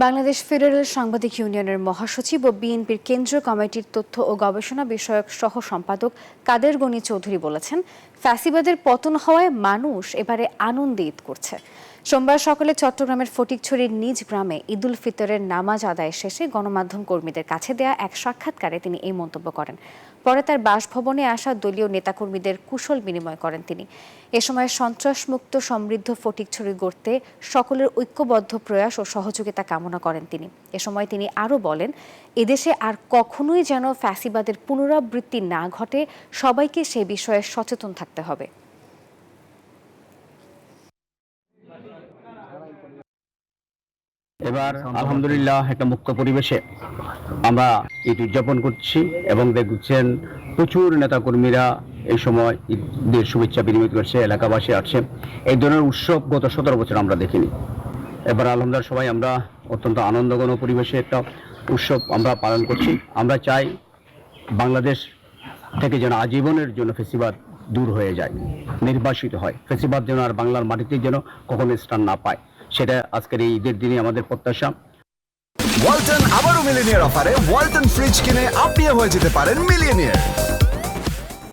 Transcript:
Bangladesh federal সাংবাদিক ইউনিয়নের মহাসচিব ও বিএনপির কেন্দ্রীয় কমিটির তথ্য ও গবেষণা বিষয়ক সহ সম্পাদক কাদের গনি চৌধুরী বলেছেন, ফ্যাসিবাদের পতন হওয়ায় মানুষ এবারে আনন্দে ঈদ করছে। সোমবার সকালে চট্টগ্রামের ফটিকছড়ির নিজ গ্রামে ঈদুল ফিতরের নামাজ আদায় শেষে গণমাধ্যম কর্মীদের কাছে দেয়া এক সাক্ষাৎকারে তিনি এই মন্তব্য করেন। পরে তার বাসভবনে আসা দলীয় নেতাকর্মীদের কুশল বিনিময় করেন তিনি। এ সময় সন্ত্রাসমুক্ত সমৃদ্ধ ফটিকছড়ি গড়তে সকলের ঐক্যবদ্ধ প্রয়াস ও সহযোগিতা কামনা করেন তিনি। এ সময় তিনি আরও বলেন, এদেশে আর কখনোই যেন ফ্যাসিবাদের পুনরাবৃত্তি না ঘটে, সবাইকে সে বিষয়ে সচেতন থাকতে হবে। এবার আলহামদুলিল্লাহ একটা মুক্ত পরিবেশে আমরা ঈদ উদযাপন করছি এবং দেখছেন প্রচুর নেতাকর্মীরা এই সময় ঈদের শুভেচ্ছা বিনিময় করছে, এলাকাবাসী আছে। এই ধরনের উৎসব গত 17 বছর আমরা দেখিনি। এবার আলহামদুলিল্লাহ সবাই আমরা অত্যন্ত আনন্দঘন পরিবেশে একটা উৎসব আমরা পালন করছি। আমরা চাই বাংলাদেশ থেকে যেন আজীবনের জন্য ফ্যাসিবাদ দূর হয়ে যায়, নির্বাসিত হয়। ফ্যাসিবাদ যেন আর বাংলার মাটিতে যেন কখনো স্থান না পায়, সেটা আজকের এই ঈদের দিনে আমাদের প্রত্যাশা। ওয়ালটন আবারও মিলিনিয়ার অফারে ওয়ালটন ফ্রিজ কিনে আপনিও হয়ে যেতে পারেন মিলিয়নিয়ার।